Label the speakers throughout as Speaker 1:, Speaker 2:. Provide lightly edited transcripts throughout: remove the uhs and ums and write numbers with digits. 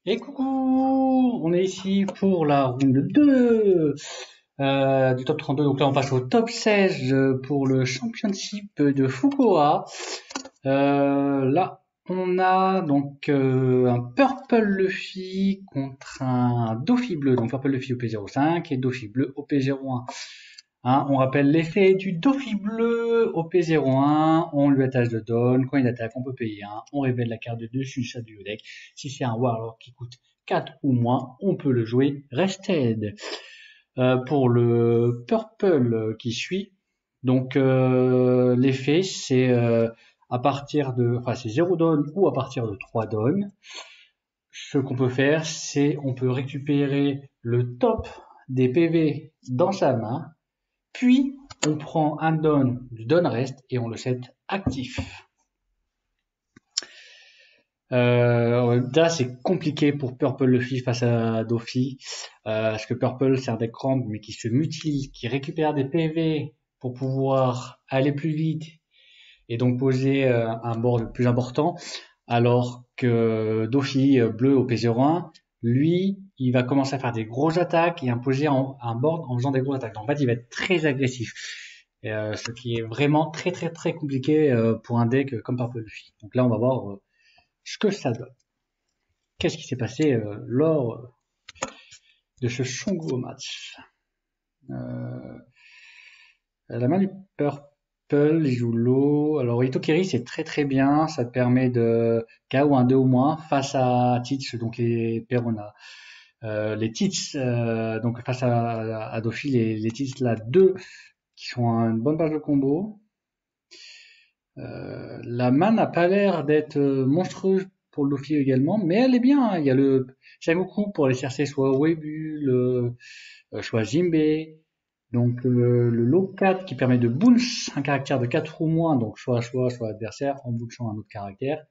Speaker 1: Et coucou, on est ici pour la round 2 du top 32. Donc là, on passe au top 16 pour le championship de Fukuoka. Là, on a donc un Purple Luffy contre un Doffy bleu. Donc Purple Luffy au P05 et Doffy bleu au P01. Hein, on rappelle l'effet du Doffy bleu au P01, on lui attache de Don, quand il attaque on peut payer 1, on révèle la carte de dessus ça du deck, si c'est un Warlord qui coûte 4 ou moins, on peut le jouer Rested. Pour le Purple qui suit, donc l'effet c'est à partir de, enfin c'est 0 Don ou à partir de 3 Don. Ce qu'on peut faire c'est on peut récupérer le top des PV dans sa main, puis, on prend un don du don rest et on le set actif. Là, c'est compliqué pour Purple Luffy face à Doffy, parce que Purple, c'est un deck ramp, mais qui se mutile, qui récupère des PV pour pouvoir aller plus vite et donc poser un board plus important, alors que Doffy bleu au P01, lui, il va commencer à faire des grosses attaques et imposer un board en faisant des grosses attaques. Donc, en fait, il va être très agressif. Ce qui est vraiment très compliqué pour un deck comme Purple Luffy. Donc là, on va voir ce que ça donne. Qu'est-ce qui s'est passé lors de ce Shongo match. La main du Purple, il joue l'eau. Alors Itokiri, c'est très bien. Ça te permet de KO un 2 ou moins face à Tits, donc les Perona. Les Tits, donc face à Doffy, les Tits là 2 qui sont une bonne base de combo. La main n'a pas l'air d'être monstrueuse pour le Luffy également, mais elle est bien. Hein. Il y a le Sengoku pour aller chercher soit Webu, soit Jinbe. Donc le low 4 qui permet de bounce un caractère de 4 ou moins, donc soit adversaire en bounçant un autre caractère.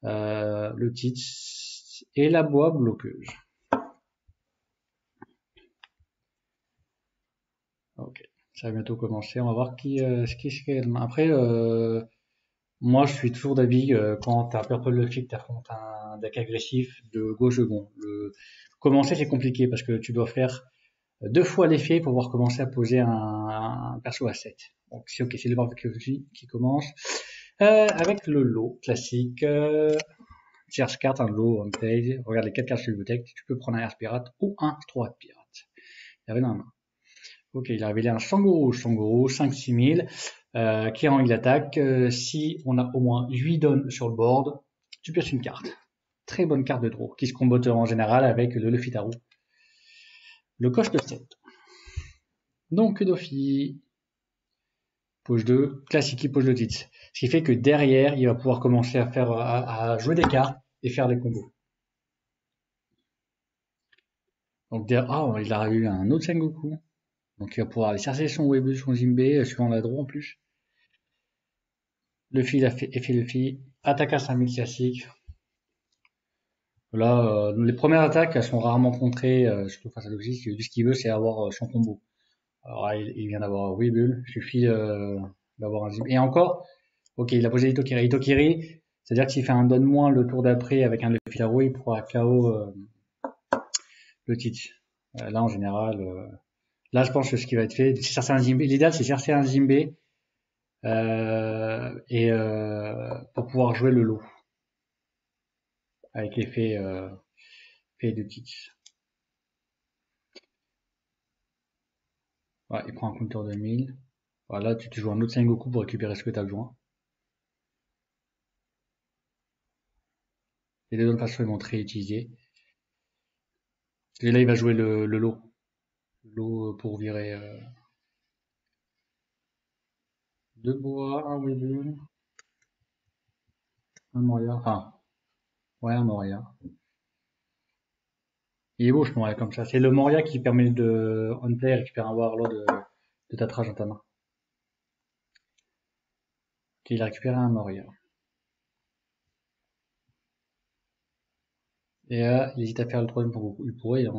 Speaker 1: Le Tits et la bois bloqueuse. Ok, ça va bientôt commencer. On va voir ce qui se fait. Après, moi, je suis toujours d'avis quand t'as Purple Luffy que t'affrontes un deck agressif de gauche second. Commencer c'est compliqué parce que tu dois faire 2 fois l'effet pour pouvoir commencer à poser un perso à 7. Donc c'est ok, c'est le Purple Luffy qui commence avec le lot classique. Tierce carte, un lot, un page. Regarde les 4 cartes sur le deck. Tu peux prendre un Air Pirate ou un 3 Pirate. Il y avait dans la main. Ok, il a révélé un Sangoro 5-6 000, qui rend il attaque. Si on a au moins 8 dons sur le board, tu pioches une carte. Très bonne carte de draw, qui se combote en général avec le Luffy-Taru. Le coche de 7. Donc Doffy, poche 2, classique poche de titre. Ce qui fait que derrière, il va pouvoir commencer à jouer des cartes et faire des combos. Donc il a eu un autre Sengoku. Donc il va pouvoir aller chercher son Webu, son Jinbe, suivant la draw en plus. Luffy, il a fait effet Luffy, attaque à 5000 classique. Là, les premières attaques, elles sont rarement contrées, surtout face à Luffy. Ce qu'il veut, c'est avoir son combo. Alors là, il vient d'avoir Webull, il suffit d'avoir un Jinbe. Et encore, ok, il a posé Itokiri. Itokiri, c'est-à-dire que s'il fait un don moins le tour d'après avec un Luffy Taro, il pourra KO le Teach. Là, en général, là, je pense que ce qui va être fait, c'est chercher un Jinbe. L'idéal, c'est chercher un Jinbe et pour pouvoir jouer le lot avec l'effet fait de Teach. Ouais, il prend un counter de 1000. Voilà, tu joues un autre Sengoku pour récupérer ce que tu as besoin. Les deux autres façons ils vont très utilisés. Et là, il va jouer le lot. Le lot pour virer 2 bois, un Webull, un Moria. Enfin, ouais, un Moria. Il est beau ce Moria comme ça. C'est le Moria qui permet de on-play récupérer un Warlord de Tatrage dans ta main. Ok, il a récupéré un Moria. Et là, il hésite à faire le troisième Sangoku. Il pourrait, il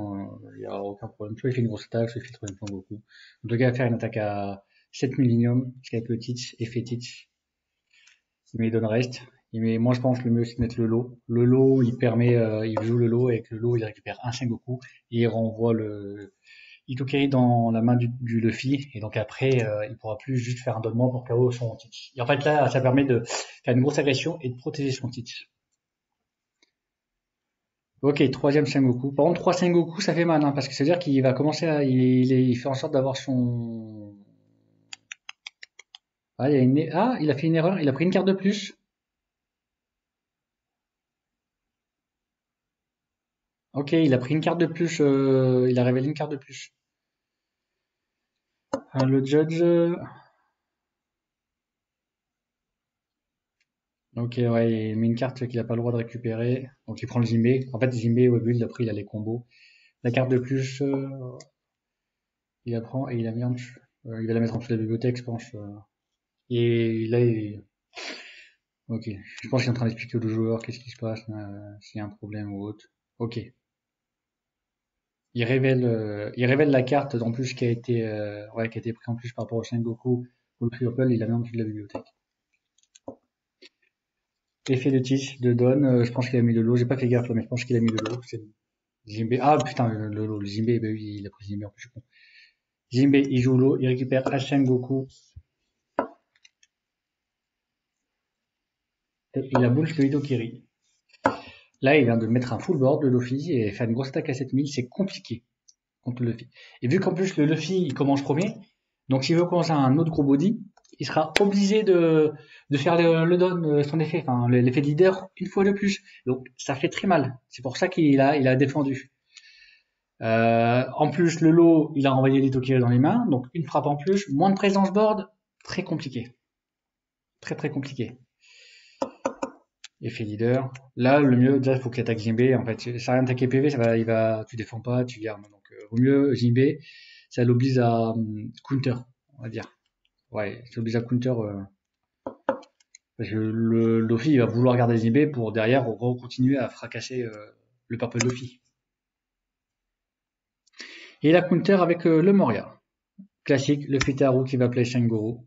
Speaker 1: n'y a aucun problème. Soit il fait une grosse attaque, soit il fait le troisième Sangoku. En tout cas, il va faire une attaque à 7 millénium, parce qu'avec le Teach, effet Teach, il met donne reste. Moi, je pense que le mieux, c'est de mettre le lot. Le lot, il permet, il joue le lot, et avec le lot, il récupère un Sengoku, et il renvoie le Itokiri dans la main du Luffy, et donc après, il pourra plus juste faire un donnement pour KO son Teach. Et en fait, là, ça permet de faire une grosse agression et de protéger son Teach. Ok, troisième Sengoku. Par contre, 3 Sengoku, ça fait mal, hein, parce que c'est-à-dire qu'il va commencer à, il fait en sorte d'avoir son, il a fait une erreur, il a pris une carte de plus. Ok, il a pris une carte de plus, il a révélé une carte de plus. Le judge, ok, ouais, il met une carte qu'il a pas le droit de récupérer. Donc il prend le Jinbei. En fait, Jinbei, au build, après il a les combos. La carte de plus, il la prend et il va la mettre en dessous de la bibliothèque, je pense. Et là, ok, je pense qu'il est en train d'expliquer aux deux joueurs qu'est-ce qui se passe, s'il y a un problème ou autre. Ok. Il révèle la carte en plus qui a été prise en plus par rapport au Sengoku ou le Triple, il la met en dessous de la bibliothèque. Effet de Teach de Don, je pense qu'il a mis de l'eau, j'ai pas fait gaffe là, mais je pense qu'il a mis de l'eau. C'est Jinbei. Ah putain, le Jinbei, bah oui, il a pris Jinbei en plus, je suis con. Jinbei, il joue l'eau, il récupère Sengoku et il a boule le Hitokiri. Là, il vient de mettre un full board, le Luffy, et faire une grosse attaque à 7000, c'est compliqué contre le Luffy. Et vu qu'en plus le Luffy, il commence premier, donc s'il veut commencer un autre gros body, il sera obligé de faire le don, son effet, enfin l'effet de leader une fois de plus. Donc ça fait très mal. C'est pour ça il a défendu. En plus, le lot, il a envoyé l'Itokiri dans les mains, donc une frappe en plus, moins de présence board, très compliqué. Très très compliqué. Effet leader. Là, le mieux, déjà, il faut qu'il attaque Jinbei. En fait, ça rien d'attaquer PV, tu défends pas, tu gardes. Donc, vaut mieux Jinbei, ça l'oblige à counter, on va dire. Ouais, ça l'oblige à counter, parce que le Luffy, il va vouloir garder Jinbei pour derrière continuer à fracasser le Purple Luffy. Et la counter avec le Moria. Classique, le Futaru qui va play Shangoro.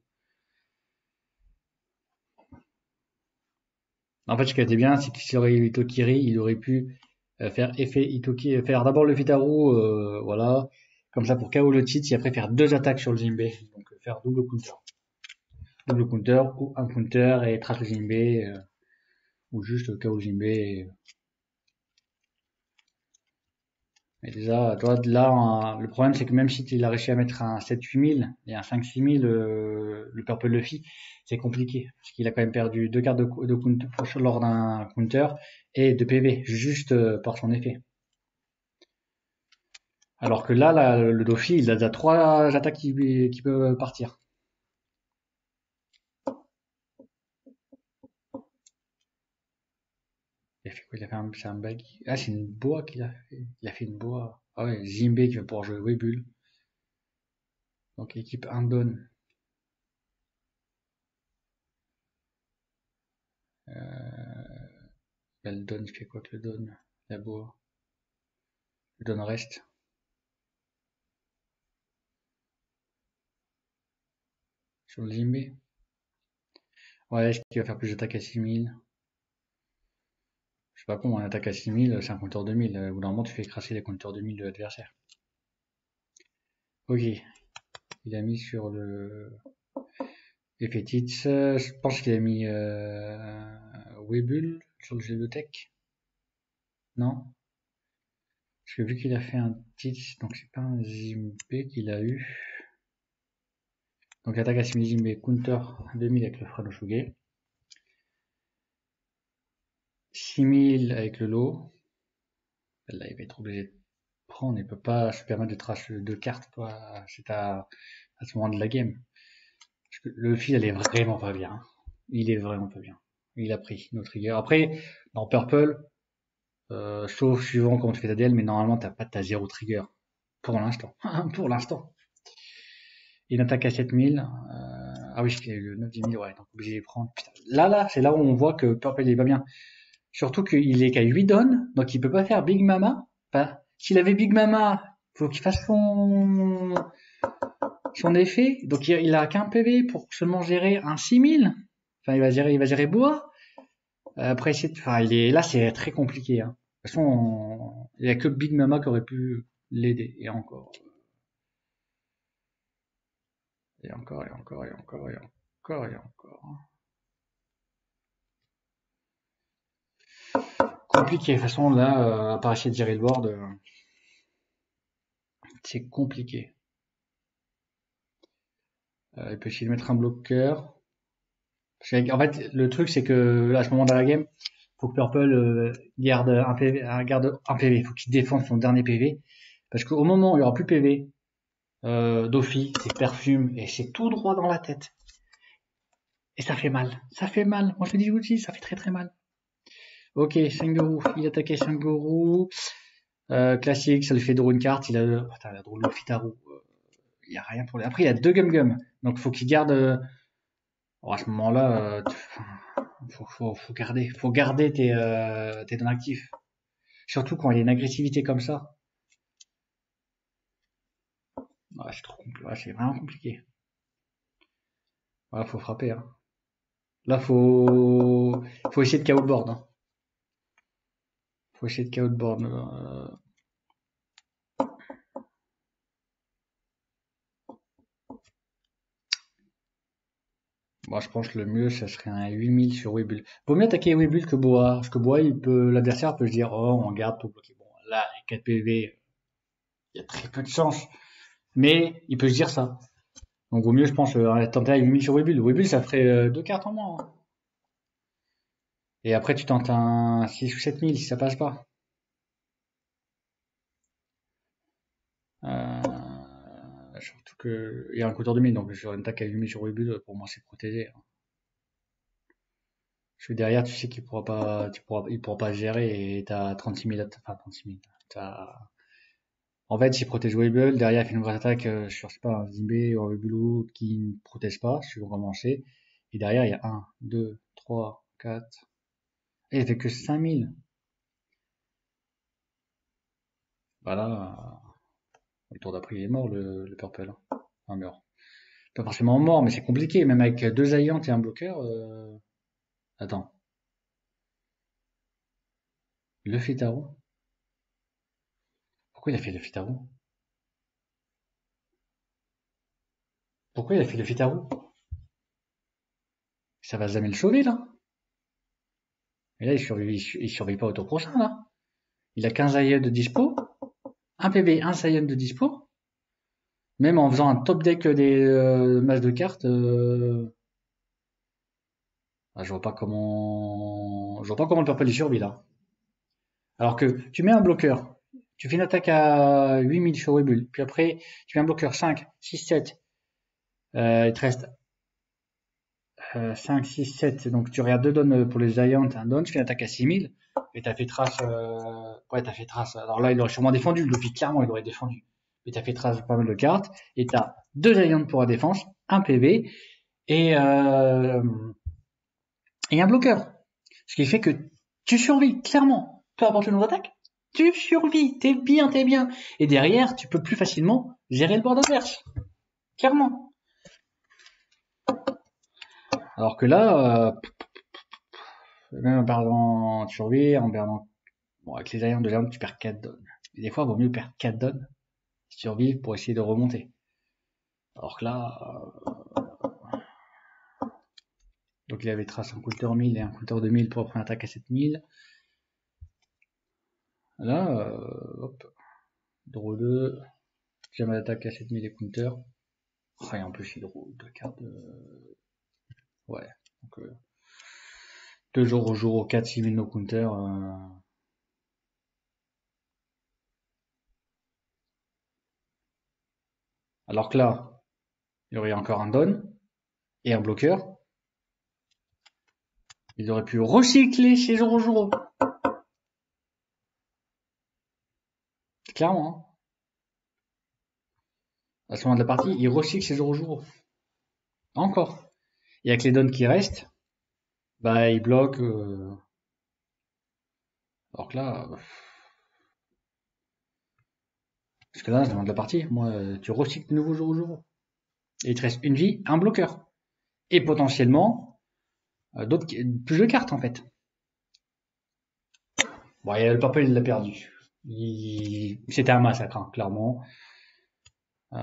Speaker 1: En fait, ce qui était bien, c'est qu'il aurait eu Itokiri, il aurait pu faire effet Itokiri, faire d'abord le Futaru, voilà, comme ça pour KO le Teach, et après faire 2 attaques sur le Jinbei, donc faire double counter. Double counter ou un counter et trace le Jinbei, ou juste KO le Jinbei. Mais déjà, toi, là, le problème, c'est que même si tu as réussi à mettre un 7-8000 et un 5-6000, le Purple Luffy, c'est compliqué. Parce qu'il a quand même perdu 2 cartes de counter lors d'un counter et 2 PV, juste par son effet. Alors que là, le Luffy, il a déjà 3 attaques qui peuvent partir. Il a fait quoi? Il a fait c'est un bug. Ah, c'est une boa qu'il a fait. Il a fait une boa. Ah ouais, Jinbei qui va pouvoir jouer Webull. Donc équipe Andon. Là, le Don, il fait quoi que le Don? La boa. Le Don reste. Sur le Jinbei. Ouais, est-ce qu'il va faire plus d'attaques à 6000? Je sais pas comment, un attaque à 6000, c'est un compteur 2000. Au bout d'un moment, tu fais crasser les compteurs 2000 de l'adversaire. Ok. Il a mis sur le Petits. Je pense qu'il a mis Webull sur le Géotech. Non? Parce que vu qu'il a fait un Tits, donc c'est pas un Jinbei qu'il a eu. Donc attaque à 6000 Jinbei, counter 2000 avec le Franoshuge. 6000 avec le lot. Là, il va être obligé de prendre. Il peut pas se permettre de tracer 2 cartes, quoi. C'est à ce moment de la game. Parce que le fil, elle est vraiment pas bien. Il est vraiment pas bien. Il a pris nos triggers. Après, dans Purple, sauf suivant comment tu fais ta DL, mais normalement, t'as 0 trigger. Pour l'instant. Pour l'instant. Une attaque à 7000. Ah oui, il y a eu le 9 10 000, ouais, donc obligé de les prendre. Putain. Là, c'est là où on voit que Purple, il est pas bien. Surtout qu'il est qu'à 8 dons, donc il peut pas faire Big Mama. Enfin, s'il avait Big Mama, faut qu'il fasse son effet. Donc il a qu'un PV pour seulement gérer un 6000. Enfin, il va gérer bois. Après, enfin, là, c'est très compliqué. Hein. De toute façon, il n'y a que Big Mama qui aurait pu l'aider. Et encore. Et encore, et encore, et encore, et encore, et encore. Compliqué. De toute façon, là, à part essayer de gérer le board, c'est compliqué. Il peut essayer de mettre un bloqueur. En fait, le truc, c'est que à ce moment dans la game, faut que Purple garde un PV. Il faut qu'il défende son dernier PV. Parce qu'au moment où il n'y aura plus PV, Doffy, c'est perfume et c'est tout droit dans la tête. Et ça fait mal. Ça fait mal. Moi, je te dis aussi, ça fait très très mal. Ok, Sanguru. Il attaquait Sanguru. Classique, ça lui fait draw une carte. Il a, putain, la draw de Fitaru. Il n'y a rien pour lui. Après, il a deux Gum Gum. Donc, faut qu'il garde. À ce moment-là, faut garder tes dons actifs. Surtout quand il y a une agressivité comme ça. Ouais, c'est trop compliqué. Ouais, c'est vraiment compliqué. Voilà, faut frapper. Hein. Là, faut essayer de KO le board. Hein. Faut essayer de KO le board. Moi, je pense que le mieux, ça serait un 8000 sur Webull. Vaut mieux attaquer Webull que Boa. Parce que Boa, l'adversaire peut se dire, oh, on garde tout bloqué. Bon, là, les 4 PV, il y a très peu de chance. Mais, il peut se dire ça. Donc, vaut mieux, je pense, tenter un 8000 sur Webull. Webull, ça ferait 2 cartes en moins. Hein. Et après, tu tentes un 6 ou 7000 si ça passe pas. Surtout que, il y a un compteur de 1000, donc sur une attaque à 8000 sur Webull, pour moi, c'est protégé. Hein. Parce que derrière, tu sais qu'il il pourra pas gérer et t'as 36 000, enfin 36 000. En fait, s'il protège Webull, derrière, il fait une grosse attaque sur, je sais pas, un Zimbé ou un Webull qui ne protège pas, si vous commencez. Et derrière, il y a 1, 2, 3, 4. Et il fait que 5000. Voilà. Le tour d'après, il est mort, le Purple. Enfin, meurt. Pas forcément mort, mais c'est compliqué. Même avec deux Giants et un bloqueur. Attends. Le Fitaro. Pourquoi il a fait le Fitaro? Pourquoi il a fait le Fitaro? Ça va jamais le sauver, là. Et là, il survit pas au tour prochain, là. Il a 15 Giants de dispo. Un PV, un Saiyan de dispo. Même en faisant un top deck des masses de cartes, je vois pas comment, le Purple y survit là. Alors que tu mets un bloqueur, tu fais une attaque à 8000 sur Webull, puis après tu mets un bloqueur 5, 6, 7, il te reste 5, 6, 7, donc tu regardes deux donnes pour les Giants, un don, tu fais une attaque à 6000, et t'as fait trace, ouais t'as fait trace, alors là il aurait sûrement défendu, depuis clairement il aurait défendu, mais t'as fait trace pas mal de cartes, et t'as deux Giants pour la défense, un PV, et un bloqueur. Ce qui fait que tu survis, clairement. Peu importe le nombre d'attaques, tu survis, t'es bien, t'es bien. Et derrière, tu peux plus facilement gérer le board adverse. Clairement. Alors que là, même en perdant survie, en perdant... Bon, avec les Giants de Giants, tu perds 4 donnes. Et des fois, il vaut mieux perdre 4 donnes, survivre pour essayer de remonter. Alors que là... Donc il avait tracé un coulter 1000 et un coulter 2000 pour la première attaque à 7000. Là, hop, draw 2, jamais l'attaque à 7000 et counter. Oh, et en plus il draw 2 cartes de... Ouais, donc 2 jours au jour au 4, 6000 no counter. Alors que là, il y aurait encore un don et un bloqueur. Il aurait pu recycler ses jours au jour. Clairement. Hein. À ce moment de la partie, il recycle ses jours au jour. Encore. Et avec les dons qui restent, bah il bloque. Alors que là. Parce que là, à ce moment de la partie, moi, tu recycles de nouveau jour au jour. Et il te reste une vie, un bloqueur. Et potentiellement, plus de cartes en fait. Bon, et le Purple, il l'a perdu. C'était un massacre, hein, clairement. Euh,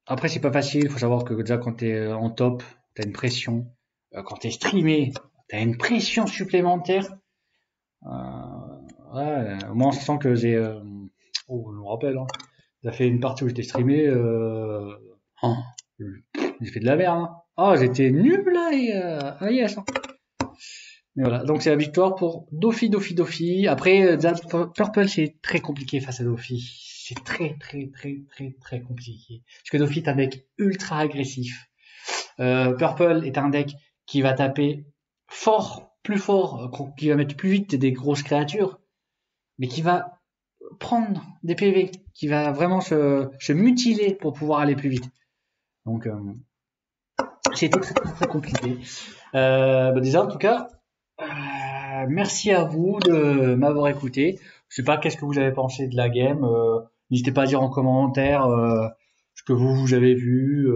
Speaker 1: Après, c'est pas facile. Il faut savoir que déjà, quand t'es en top, t'as une pression. Quand t'es streamé, t'as une pression supplémentaire. Moi, on sent que oh, je me rappelle, hein. J'ai fait une partie où j'étais streamé. Oh, j'ai fait de la merde, hein. Oh, j'étais nul là et yes, hein. Mais voilà, donc c'est la victoire pour Dofi. Après, Purple, c'est très compliqué face à Dofi. C'est très compliqué. Parce que Dofi est un deck ultra agressif. Purple est un deck qui va taper fort, plus fort, qui va mettre plus vite des grosses créatures, mais qui va prendre des PV, qui va vraiment se mutiler pour pouvoir aller plus vite. Donc, c'était très compliqué. Déjà, en tout cas, merci à vous de m'avoir écouté. Je sais pas qu'est-ce que vous avez pensé de la game. N'hésitez pas à dire en commentaire ce que vous avez vu.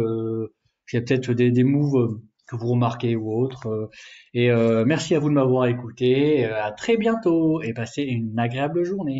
Speaker 1: S'il y a peut-être des moves que vous remarquez ou autres. Merci à vous de m'avoir écouté. À très bientôt et passez une agréable journée.